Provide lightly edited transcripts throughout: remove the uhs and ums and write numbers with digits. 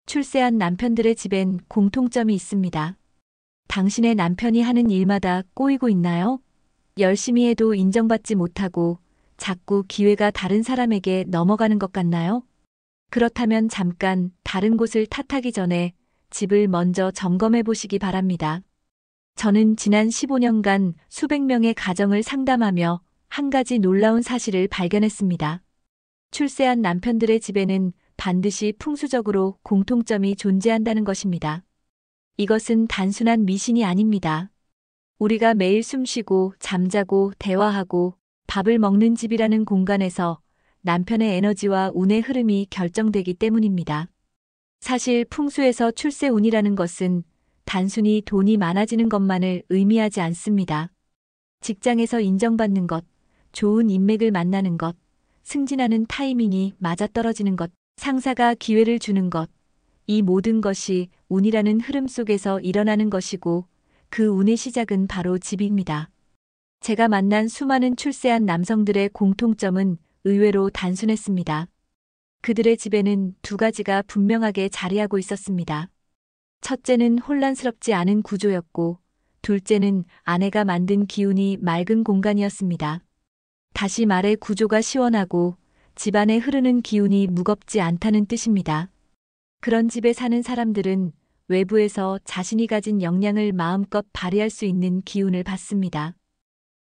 출세한 남편들의 집엔 공통점이 있습니다. 당신의 남편이 하는 일마다 꼬이고 있나요? 열심히 해도 인정받지 못하고 자꾸 기회가 다른 사람에게 넘어가는 것 같나요? 그렇다면 잠깐 다른 곳을 탓하기 전에 집을 먼저 점검해 보시기 바랍니다. 저는 지난 15년간 수백 명의 가정을 상담하며 한 가지 놀라운 사실을 발견했습니다. 출세한 남편들의 집에는 반드시 풍수적으로 공통점이 존재한다는 것입니다. 이것은 단순한 미신이 아닙니다. 우리가 매일 숨쉬고 잠자고 대화하고 밥을 먹는 집이라는 공간에서 남편의 에너지와 운의 흐름이 결정되기 때문입니다. 사실 풍수에서 출세운이라는 것은 단순히 돈이 많아지는 것만을 의미하지 않습니다. 직장에서 인정받는 것, 좋은 인맥을 만나는 것, 승진하는 타이밍이 맞아떨어지는 것, 상사가 기회를 주는 것, 이 모든 것이 운이라는 흐름 속에서 일어나는 것이고 그 운의 시작은 바로 집입니다. 제가 만난 수많은 출세한 남성들의 공통점은 의외로 단순했습니다. 그들의 집에는 두 가지가 분명하게 자리하고 있었습니다. 첫째는 혼란스럽지 않은 구조였고, 둘째는 아내가 만든 기운이 맑은 공간이었습니다. 다시 말해 구조가 시원하고 집안에 흐르는 기운이 무겁지 않다는 뜻입니다. 그런 집에 사는 사람들은 외부에서 자신이 가진 역량을 마음껏 발휘할 수 있는 기운을 받습니다.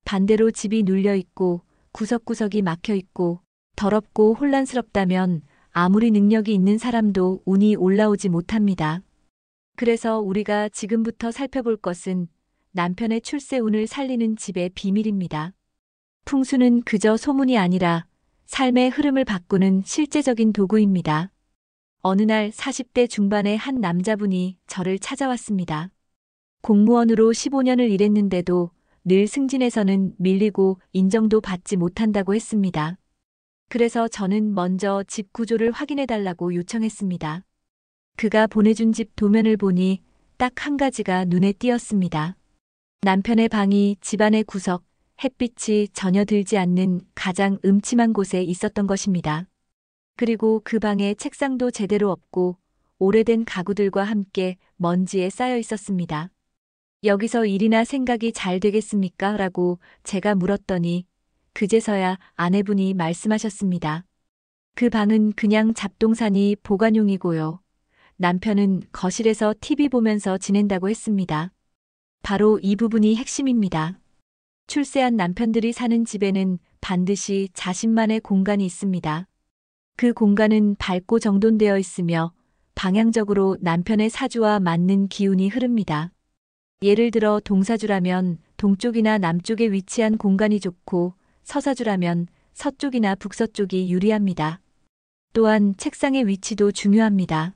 반대로 집이 눌려 있고 구석구석이 막혀 있고 더럽고 혼란스럽다면 아무리 능력이 있는 사람도 운이 올라오지 못합니다. 그래서 우리가 지금부터 살펴볼 것은 남편의 출세운을 살리는 집의 비밀입니다. 풍수는 그저 소문이 아니라 삶의 흐름을 바꾸는 실제적인 도구입니다. 어느 날 40대 중반의 한 남자분이 저를 찾아왔습니다. 공무원으로 15년을 일했는데도 늘 승진에서는 밀리고 인정도 받지 못한다고 했습니다. 그래서 저는 먼저 집 구조를 확인해달라고 요청했습니다. 그가 보내준 집 도면을 보니 딱 한 가지가 눈에 띄었습니다. 남편의 방이 집안의 구석, 햇빛이 전혀 들지 않는 가장 음침한 곳에 있었던 것입니다. 그리고 그 방에 책상도 제대로 없고 오래된 가구들과 함께 먼지에 쌓여 있었습니다. 여기서 일이나 생각이 잘 되겠습니까? 라고 제가 물었더니 그제서야 아내분이 말씀하셨습니다. 그 방은 그냥 잡동사니 보관용이고요. 남편은 거실에서 TV 보면서 지낸다고 했습니다. 바로 이 부분이 핵심입니다. 출세한 남편들이 사는 집에는 반드시 자신만의 공간이 있습니다. 그 공간은 밝고 정돈되어 있으며 방향적으로 남편의 사주와 맞는 기운이 흐릅니다. 예를 들어 동사주라면 동쪽이나 남쪽에 위치한 공간이 좋고 서사주라면 서쪽이나 북서쪽이 유리합니다. 또한 책상의 위치도 중요합니다.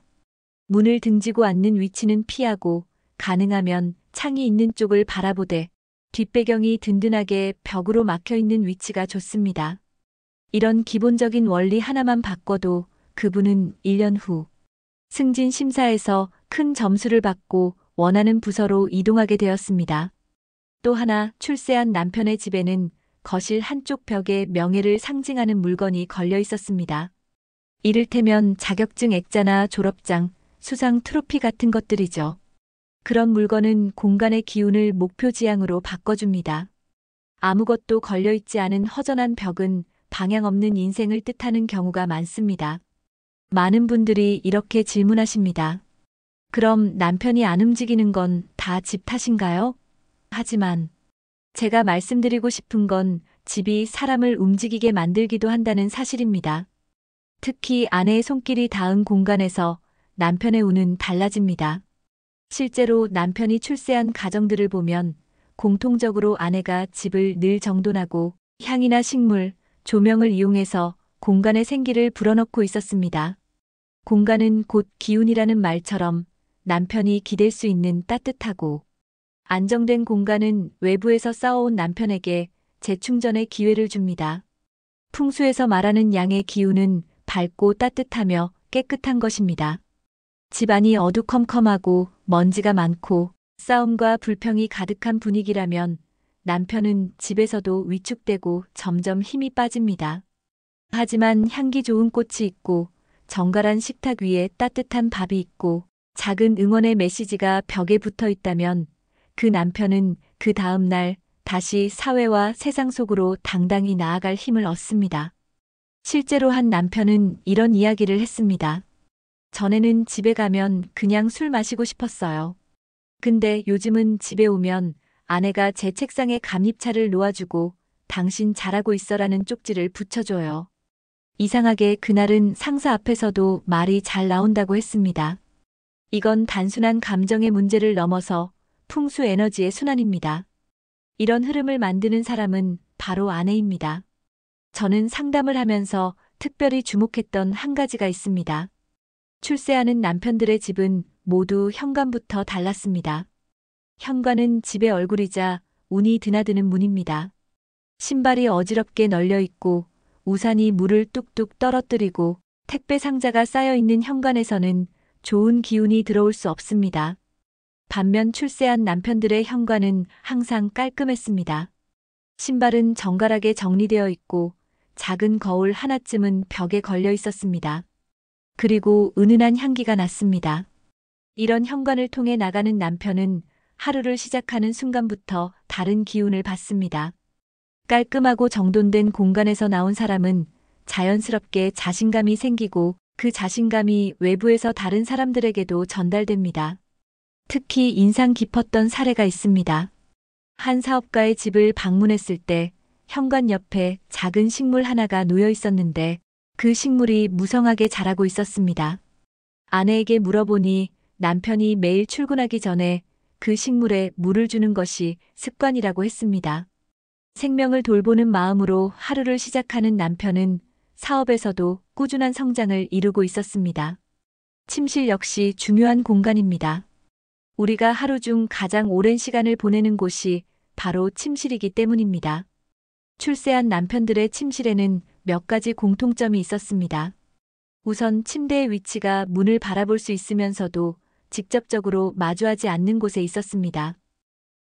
문을 등지고 앉는 위치는 피하고 가능하면 창이 있는 쪽을 바라보되 뒷배경이 든든하게 벽으로 막혀 있는 위치가 좋습니다. 이런 기본적인 원리 하나만 바꿔도 그분은 1년 후 승진 심사에서 큰 점수를 받고 원하는 부서로 이동하게 되었습니다. 또 하나 출세한 남편의 집에는 거실 한쪽 벽에 명예를 상징하는 물건이 걸려 있었습니다. 이를테면 자격증 액자나 졸업장, 수상 트로피 같은 것들이죠. 그런 물건은 공간의 기운을 목표지향으로 바꿔줍니다. 아무것도 걸려있지 않은 허전한 벽은 방향 없는 인생을 뜻하는 경우가 많습니다. 많은 분들이 이렇게 질문하십니다. 그럼 남편이 안 움직이는 건 다 집 탓인가요? 하지만 제가 말씀드리고 싶은 건 집이 사람을 움직이게 만들기도 한다는 사실입니다. 특히 아내의 손길이 닿은 공간에서 남편의 운은 달라집니다. 실제로 남편이 출세한 가정들을 보면 공통적으로 아내가 집을 늘 정돈하고 향이나 식물, 조명을 이용해서 공간의 생기를 불어넣고 있었습니다. 공간은 곧 기운이라는 말처럼 남편이 기댈 수 있는 따뜻하고 안정된 공간은 외부에서 쌓아온 남편에게 재충전의 기회를 줍니다. 풍수에서 말하는 양의 기운은 밝고 따뜻하며 깨끗한 것입니다. 집안이 어두컴컴하고 먼지가 많고 싸움과 불평이 가득한 분위기라면 남편은 집에서도 위축되고 점점 힘이 빠집니다. 하지만 향기 좋은 꽃이 있고 정갈한 식탁 위에 따뜻한 밥이 있고 작은 응원의 메시지가 벽에 붙어 있다면 그 남편은 그 다음 날 다시 사회와 세상 속으로 당당히 나아갈 힘을 얻습니다. 실제로 한 남편은 이런 이야기를 했습니다. 전에는 집에 가면 그냥 술 마시고 싶었어요. 근데 요즘은 집에 오면 아내가 제 책상에 감립차를 놓아주고 당신 잘하고 있어라는 쪽지를 붙여줘요. 이상하게 그날은 상사 앞에서도 말이 잘 나온다고 했습니다. 이건 단순한 감정의 문제를 넘어서 풍수 에너지의 순환입니다. 이런 흐름을 만드는 사람은 바로 아내입니다. 저는 상담을 하면서 특별히 주목했던 한 가지가 있습니다. 출세하는 남편들의 집은 모두 현관부터 달랐습니다. 현관은 집의 얼굴이자 운이 드나드는 문입니다. 신발이 어지럽게 널려 있고 우산이 물을 뚝뚝 떨어뜨리고 택배 상자가 쌓여 있는 현관에서는 좋은 기운이 들어올 수 없습니다. 반면 출세한 남편들의 현관은 항상 깔끔했습니다. 신발은 정갈하게 정리되어 있고 작은 거울 하나쯤은 벽에 걸려 있었습니다. 그리고 은은한 향기가 났습니다. 이런 현관을 통해 나가는 남편은 하루를 시작하는 순간부터 다른 기운을 받습니다. 깔끔하고 정돈된 공간에서 나온 사람은 자연스럽게 자신감이 생기고 그 자신감이 외부에서 다른 사람들에게도 전달됩니다. 특히 인상 깊었던 사례가 있습니다. 한 사업가의 집을 방문했을 때 현관 옆에 작은 식물 하나가 놓여 있었는데 그 식물이 무성하게 자라고 있었습니다. 아내에게 물어보니 남편이 매일 출근하기 전에 그 식물에 물을 주는 것이 습관이라고 했습니다. 생명을 돌보는 마음으로 하루를 시작하는 남편은 사업에서도 꾸준한 성장을 이루고 있었습니다. 침실 역시 중요한 공간입니다. 우리가 하루 중 가장 오랜 시간을 보내는 곳이 바로 침실이기 때문입니다. 출세한 남편들의 침실에는 몇 가지 공통점이 있었습니다. 우선 침대의 위치가 문을 바라볼 수 있으면서도 직접적으로 마주하지 않는 곳에 있었습니다.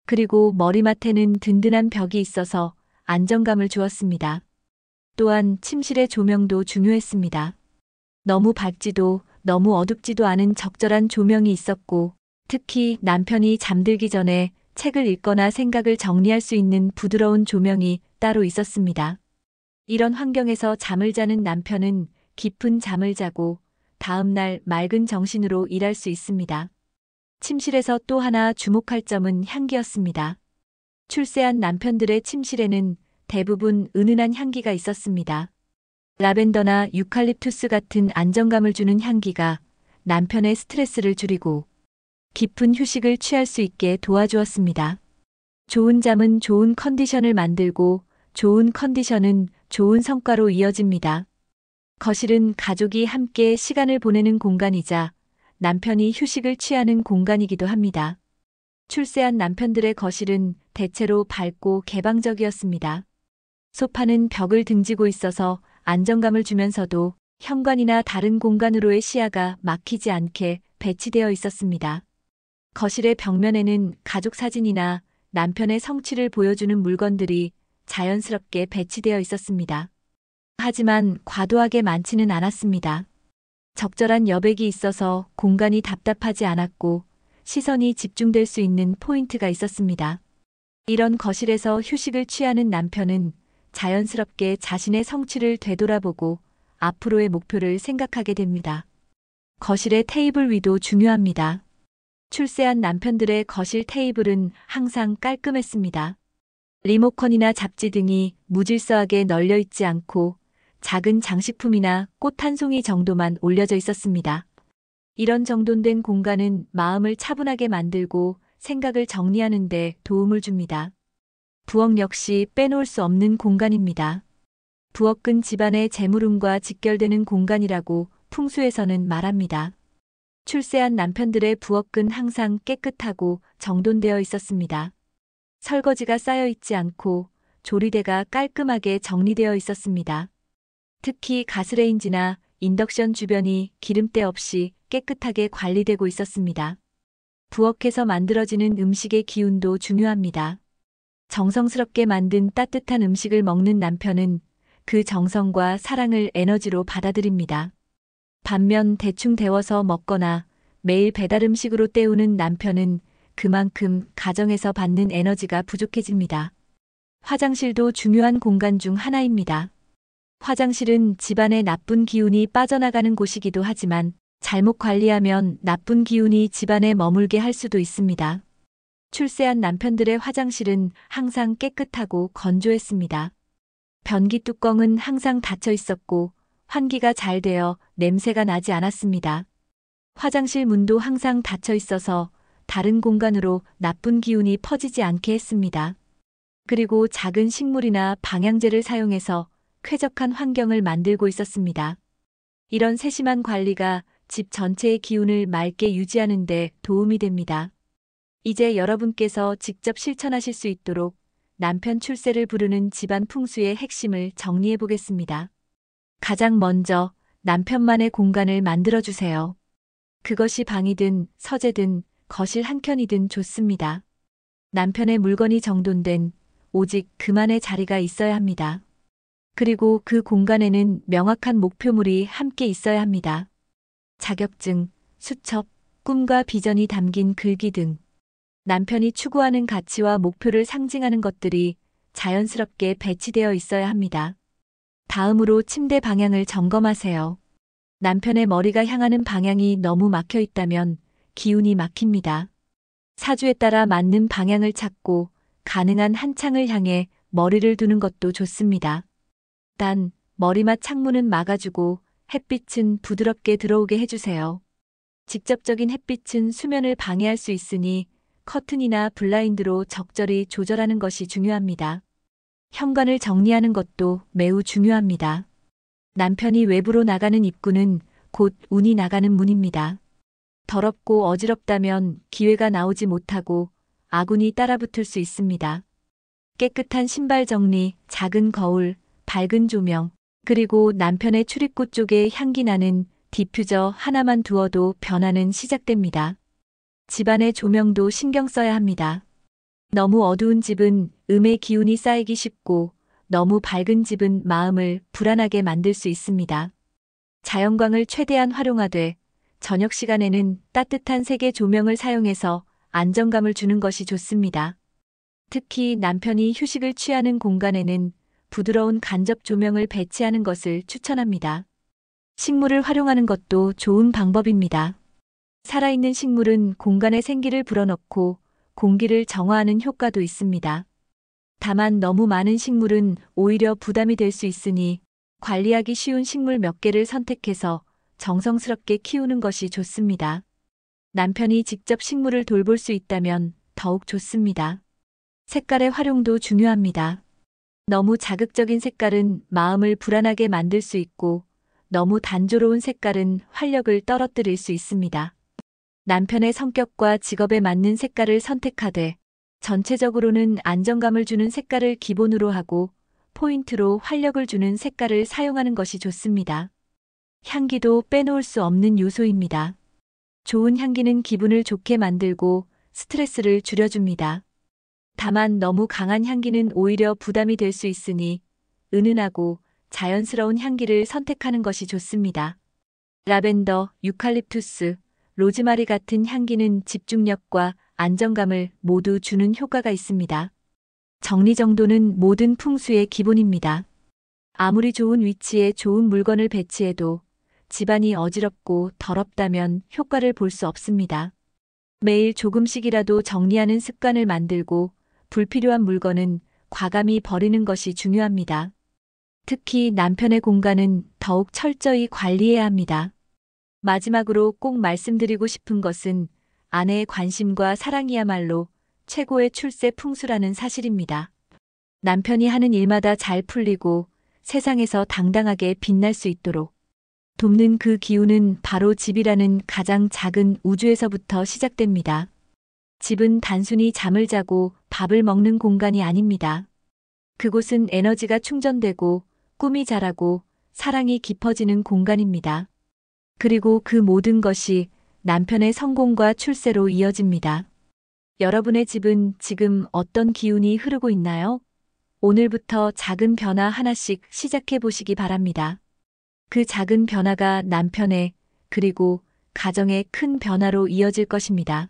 그리고 머리맡에는 든든한 벽이 있어서 안정감을 주었습니다. 또한 침실의 조명도 중요했습니다. 너무 밝지도 너무 어둡지도 않은 적절한 조명이 있었고 특히 남편이 잠들기 전에 책을 읽거나 생각을 정리할 수 있는 부드러운 조명이 따로 있었습니다. 이런 환경에서 잠을 자는 남편은 깊은 잠을 자고 다음 날 맑은 정신으로 일할 수 있습니다. 침실에서 또 하나 주목할 점은 향기였습니다. 출세한 남편들의 침실에는 대부분 은은한 향기가 있었습니다. 라벤더나 유칼립투스 같은 안정감을 주는 향기가 남편의 스트레스를 줄이고 깊은 휴식을 취할 수 있게 도와주었습니다. 좋은 잠은 좋은 컨디션을 만들고 좋은 컨디션은 좋은 성과로 이어집니다. 거실은 가족이 함께 시간을 보내는 공간이자 남편이 휴식을 취하는 공간이기도 합니다. 출세한 남편들의 거실은 대체로 밝고 개방적이었습니다. 소파는 벽을 등지고 있어서 안정감을 주면서도 현관이나 다른 공간으로의 시야가 막히지 않게 배치되어 있었습니다. 거실의 벽면에는 가족 사진이나 남편의 성취를 보여주는 물건들이 자연스럽게 배치되어 있었습니다. 하지만 과도하게 많지는 않았습니다. 적절한 여백이 있어서 공간이 답답하지 않았고 시선이 집중될 수 있는 포인트가 있었습니다. 이런 거실에서 휴식을 취하는 남편은 자연스럽게 자신의 성취를 되돌아보고 앞으로의 목표를 생각하게 됩니다. 거실의 테이블 위도 중요합니다. 출세한 남편들의 거실 테이블은 항상 깔끔했습니다. 리모컨이나 잡지 등이 무질서하게 널려 있지 않고 작은 장식품이나 꽃 한 송이 정도만 올려져 있었습니다. 이런 정돈된 공간은 마음을 차분하게 만들고 생각을 정리하는 데 도움을 줍니다. 부엌 역시 빼놓을 수 없는 공간입니다. 부엌은 집안의 재물운과 직결되는 공간이라고 풍수에서는 말합니다. 출세한 남편들의 부엌은 항상 깨끗하고 정돈되어 있었습니다. 설거지가 쌓여 있지 않고 조리대가 깔끔하게 정리되어 있었습니다. 특히 가스레인지나 인덕션 주변이 기름때 없이 깨끗하게 관리되고 있었습니다. 부엌에서 만들어지는 음식의 기운도 중요합니다. 정성스럽게 만든 따뜻한 음식을 먹는 남편은 그 정성과 사랑을 에너지로 받아들입니다. 반면 대충 데워서 먹거나 매일 배달 음식으로 때우는 남편은 그만큼 가정에서 받는 에너지가 부족해집니다. 화장실도 중요한 공간 중 하나입니다. 화장실은 집안의 나쁜 기운이 빠져나가는 곳이기도 하지만 잘못 관리하면 나쁜 기운이 집안에 머물게 할 수도 있습니다. 출세한 남편들의 화장실은 항상 깨끗하고 건조했습니다. 변기 뚜껑은 항상 닫혀 있었고 환기가 잘 되어 냄새가 나지 않았습니다. 화장실 문도 항상 닫혀 있어서 다른 공간으로 나쁜 기운이 퍼지지 않게 했습니다. 그리고 작은 식물이나 방향제를 사용해서 쾌적한 환경을 만들고 있었습니다. 이런 세심한 관리가 집 전체의 기운을 맑게 유지하는 데 도움이 됩니다. 이제 여러분께서 직접 실천하실 수 있도록 남편 출세를 부르는 집안 풍수의 핵심을 정리해 보겠습니다. 가장 먼저 남편만의 공간을 만들어주세요. 그것이 방이든 서재든 거실 한켠이든 좋습니다. 남편의 물건이 정돈된 오직 그만의 자리가 있어야 합니다. 그리고 그 공간에는 명확한 목표물이 함께 있어야 합니다. 자격증, 수첩, 꿈과 비전이 담긴 글귀 등 남편이 추구하는 가치와 목표를 상징하는 것들이 자연스럽게 배치되어 있어야 합니다. 다음으로 침대 방향을 점검하세요. 남편의 머리가 향하는 방향이 너무 막혀 있다면 기운이 막힙니다. 사주에 따라 맞는 방향을 찾고 가능한 한 창을 향해 머리를 두는 것도 좋습니다. 단, 머리맡 창문은 막아주고 햇빛은 부드럽게 들어오게 해주세요. 직접적인 햇빛은 수면을 방해할 수 있으니 커튼이나 블라인드로 적절히 조절하는 것이 중요합니다. 현관을 정리하는 것도 매우 중요합니다. 남편이 외부로 나가는 입구는 곧 운이 나가는 문입니다. 더럽고 어지럽다면 기회가 나오지 못하고 아군이 따라붙을 수 있습니다. 깨끗한 신발 정리, 작은 거울, 밝은 조명, 그리고 남편의 출입구 쪽에 향기 나는 디퓨저 하나만 두어도 변화는 시작됩니다. 집안의 조명도 신경 써야 합니다. 너무 어두운 집은 음의 기운이 쌓이기 쉽고 너무 밝은 집은 마음을 불안하게 만들 수 있습니다. 자연광을 최대한 활용하되 저녁 시간에는 따뜻한 색의 조명을 사용해서 안정감을 주는 것이 좋습니다. 특히 남편이 휴식을 취하는 공간에는 부드러운 간접 조명을 배치하는 것을 추천합니다. 식물을 활용하는 것도 좋은 방법입니다. 살아있는 식물은 공간에 생기를 불어넣고 공기를 정화하는 효과도 있습니다. 다만 너무 많은 식물은 오히려 부담이 될 수 있으니 관리하기 쉬운 식물 몇 개를 선택해서 정성스럽게 키우는 것이 좋습니다. 남편이 직접 식물을 돌볼 수 있다면 더욱 좋습니다. 색깔의 활용도 중요합니다. 너무 자극적인 색깔은 마음을 불안하게 만들 수 있고 너무 단조로운 색깔은 활력을 떨어뜨릴 수 있습니다. 남편의 성격과 직업에 맞는 색깔을 선택하되 전체적으로는 안정감을 주는 색깔을 기본으로 하고 포인트로 활력을 주는 색깔을 사용하는 것이 좋습니다. 향기도 빼놓을 수 없는 요소입니다. 좋은 향기는 기분을 좋게 만들고 스트레스를 줄여줍니다. 다만 너무 강한 향기는 오히려 부담이 될 수 있으니 은은하고 자연스러운 향기를 선택하는 것이 좋습니다. 라벤더, 유칼립투스, 로즈마리 같은 향기는 집중력과 안정감을 모두 주는 효과가 있습니다. 정리정돈은 모든 풍수의 기본입니다. 아무리 좋은 위치에 좋은 물건을 배치해도 집안이 어지럽고 더럽다면 효과를 볼 수 없습니다. 매일 조금씩이라도 정리하는 습관을 만들고 불필요한 물건은 과감히 버리는 것이 중요합니다. 특히 남편의 공간은 더욱 철저히 관리해야 합니다. 마지막으로 꼭 말씀드리고 싶은 것은 아내의 관심과 사랑이야말로 최고의 출세 풍수라는 사실입니다. 남편이 하는 일마다 잘 풀리고 세상에서 당당하게 빛날 수 있도록 돕는 그 기운은 바로 집이라는 가장 작은 우주에서부터 시작됩니다. 집은 단순히 잠을 자고 밥을 먹는 공간이 아닙니다. 그곳은 에너지가 충전되고 꿈이 자라고 사랑이 깊어지는 공간입니다. 그리고 그 모든 것이 남편의 성공과 출세로 이어집니다. 여러분의 집은 지금 어떤 기운이 흐르고 있나요? 오늘부터 작은 변화 하나씩 시작해 보시기 바랍니다. 그 작은 변화가 남편의 그리고 가정의 큰 변화로 이어질 것입니다.